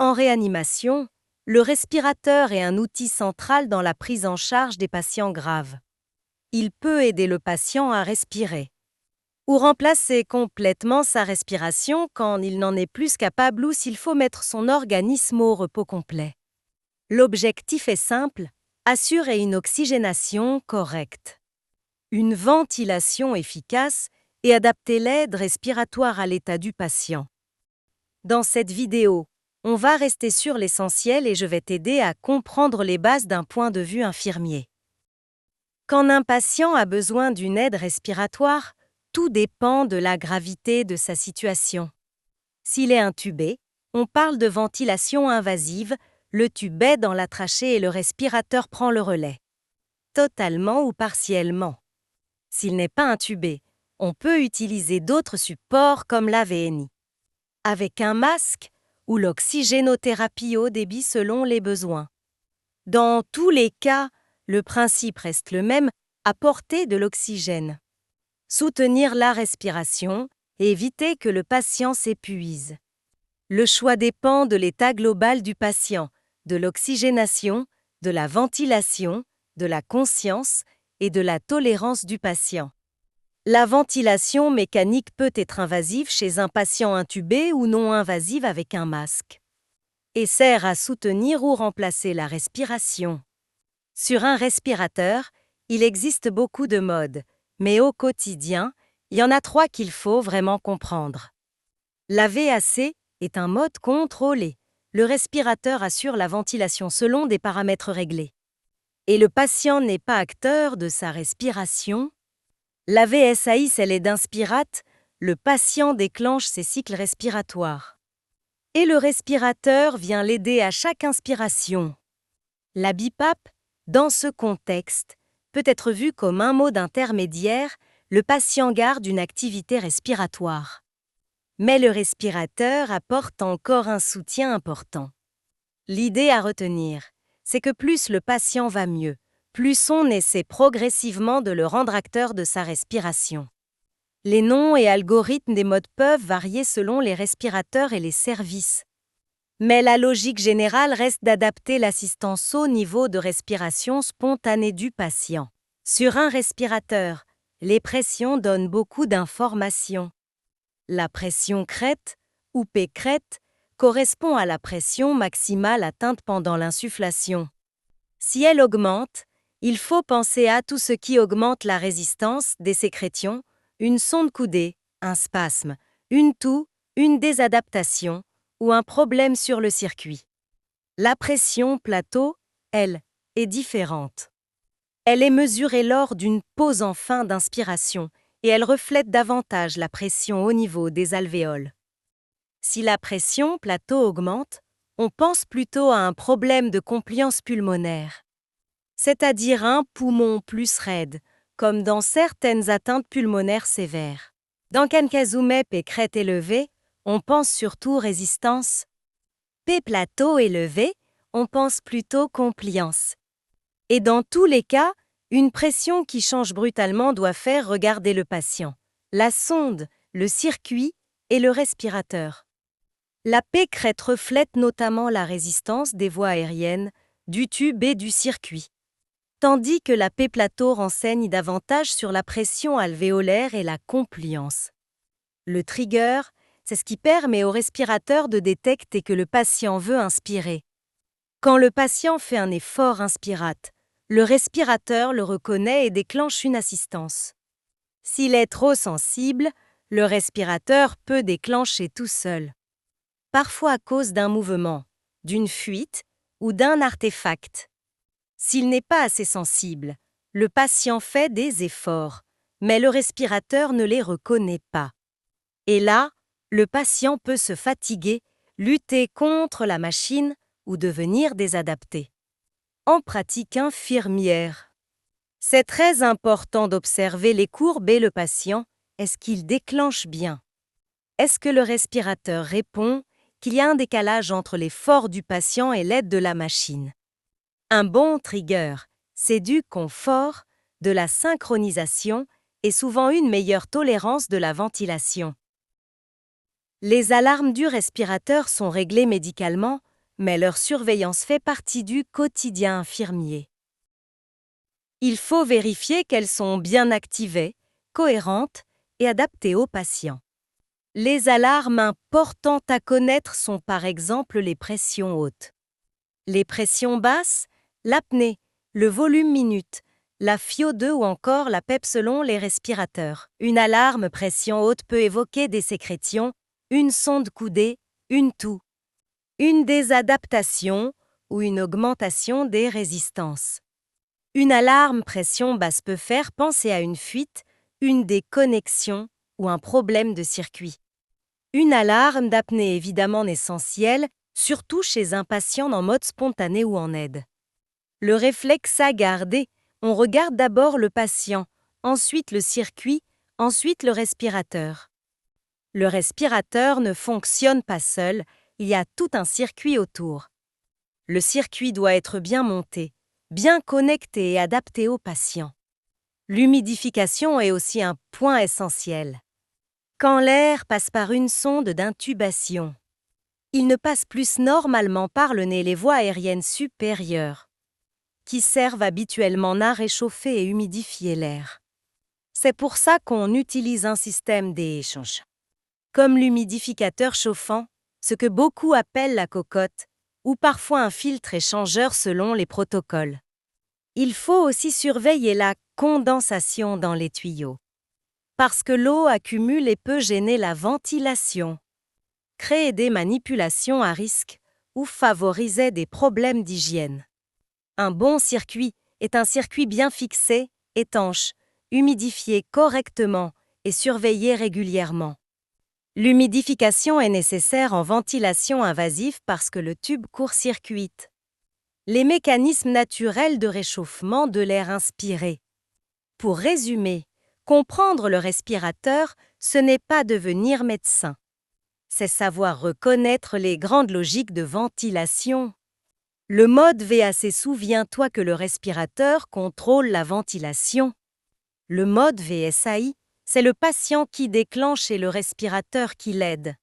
En réanimation, le respirateur est un outil central dans la prise en charge des patients graves. Il peut aider le patient à respirer ou remplacer complètement sa respiration quand il n'en est plus capable ou s'il faut mettre son organisme au repos complet. L'objectif est simple, assurer une oxygénation correcte, une ventilation efficace et adapter l'aide respiratoire à l'état du patient. Dans cette vidéo, on va rester sur l'essentiel et je vais t'aider à comprendre les bases d'un point de vue infirmier. Quand un patient a besoin d'une aide respiratoire, tout dépend de la gravité de sa situation. S'il est intubé, on parle de ventilation invasive, le tube est dans la trachée et le respirateur prend le relais, totalement ou partiellement. S'il n'est pas intubé, on peut utiliser d'autres supports comme la VNI, avec un masque ou l'oxygénothérapie haut débit selon les besoins. Dans tous les cas, le principe reste le même, apporter de l'oxygène, soutenir la respiration et éviter que le patient s'épuise. Le choix dépend de l'état global du patient, de l'oxygénation, de la ventilation, de la conscience et de la tolérance du patient. La ventilation mécanique peut être invasive chez un patient intubé ou non invasive avec un masque, et sert à soutenir ou remplacer la respiration. Sur un respirateur, il existe beaucoup de modes, mais au quotidien, il y en a 3 qu'il faut vraiment comprendre. La VAC est un mode contrôlé. Le respirateur assure la ventilation selon des paramètres réglés. Et le patient n'est pas acteur de sa respiration. La VSAI, c'est l'aide inspirate, le patient déclenche ses cycles respiratoires. Et le respirateur vient l'aider à chaque inspiration. La BiPAP, dans ce contexte, peut être vue comme un mode intermédiaire, le patient garde une activité respiratoire. Mais le respirateur apporte encore un soutien important. L'idée à retenir, c'est que plus le patient va mieux, plus on essaie progressivement de le rendre acteur de sa respiration. Les noms et algorithmes des modes peuvent varier selon les respirateurs et les services. Mais la logique générale reste d'adapter l'assistance au niveau de respiration spontanée du patient. Sur un respirateur, les pressions donnent beaucoup d'informations. La pression crête, ou P-crête, correspond à la pression maximale atteinte pendant l'insufflation. Si elle augmente, il faut penser à tout ce qui augmente la résistance des sécrétions, une sonde coudée, un spasme, une toux, une désadaptation ou un problème sur le circuit. La pression plateau, elle, est différente. Elle est mesurée lors d'une pause en fin d'inspiration et elle reflète davantage la pression au niveau des alvéoles. Si la pression plateau augmente, on pense plutôt à un problème de compliance pulmonaire, c'est-à-dire un poumon plus raide, comme dans certaines atteintes pulmonaires sévères. Dans Kankazumep et crête élevée, on pense surtout résistance. P plateau élevé, on pense plutôt compliance. Et dans tous les cas, une pression qui change brutalement doit faire regarder le patient, la sonde, le circuit et le respirateur. La P-crête reflète notamment la résistance des voies aériennes, du tube et du circuit, tandis que la P-plateau renseigne davantage sur la pression alvéolaire et la compliance. Le trigger, c'est ce qui permet au respirateur de détecter que le patient veut inspirer. Quand le patient fait un effort inspirate, le respirateur le reconnaît et déclenche une assistance. S'il est trop sensible, le respirateur peut déclencher tout seul, parfois à cause d'un mouvement, d'une fuite ou d'un artefact. S'il n'est pas assez sensible, le patient fait des efforts, mais le respirateur ne les reconnaît pas. Et là, le patient peut se fatiguer, lutter contre la machine ou devenir désadapté. En pratique infirmière, c'est très important d'observer les courbes et le patient. Est-ce qu'il déclenche bien? Est-ce que le respirateur répond qu'il y a un décalage entre l'effort du patient et l'aide de la machine? Un bon trigger, c'est du confort, de la synchronisation et souvent une meilleure tolérance de la ventilation. Les alarmes du respirateur sont réglées médicalement mais leur surveillance fait partie du quotidien infirmier. Il faut vérifier qu'elles sont bien activées, cohérentes et adaptées aux patients. Les alarmes importantes à connaître sont par exemple les pressions hautes. Les pressions basses, l'apnée, le volume minute, la FiO2 ou encore la PEP selon les respirateurs. Une alarme pression haute peut évoquer des sécrétions, une sonde coudée, une toux, une désadaptation ou une augmentation des résistances. Une alarme pression basse peut faire penser à une fuite, une déconnexion ou un problème de circuit. Une alarme d'apnée est évidemment essentielle, surtout chez un patient en mode spontané ou en aide. Le réflexe à garder, on regarde d'abord le patient, ensuite le circuit, ensuite le respirateur. Le respirateur ne fonctionne pas seul, il y a tout un circuit autour. Le circuit doit être bien monté, bien connecté et adapté au patient. L'humidification est aussi un point essentiel. Quand l'air passe par une sonde d'intubation, il ne passe plus normalement par le nez les voies aériennes supérieures, qui servent habituellement à réchauffer et humidifier l'air. C'est pour ça qu'on utilise un système d'échange, comme l'humidificateur chauffant, ce que beaucoup appellent la cocotte, ou parfois un filtre échangeur selon les protocoles. Il faut aussi surveiller la condensation dans les tuyaux, parce que l'eau accumule et peut gêner la ventilation, créer des manipulations à risque ou favoriser des problèmes d'hygiène. Un bon circuit est un circuit bien fixé, étanche, humidifié correctement et surveillé régulièrement. L'humidification est nécessaire en ventilation invasive parce que le tube court-circuite les mécanismes naturels de réchauffement de l'air inspiré. Pour résumer, comprendre le respirateur, ce n'est pas devenir médecin. C'est savoir reconnaître les grandes logiques de ventilation. Le mode VAC, souviens-toi que le respirateur contrôle la ventilation. Le mode VSAI, c'est le patient qui déclenche et le respirateur qui l'aide.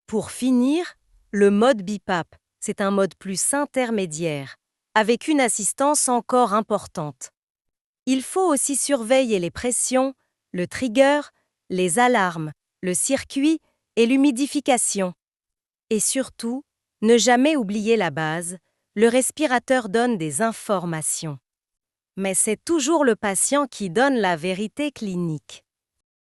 Pour finir, le mode BiPAP, c'est un mode plus intermédiaire, avec une assistance encore importante. Il faut aussi surveiller les pressions, le trigger, les alarmes, le circuit et l'humidification. Et surtout, ne jamais oublier la base, le respirateur donne des informations. Mais c'est toujours le patient qui donne la vérité clinique.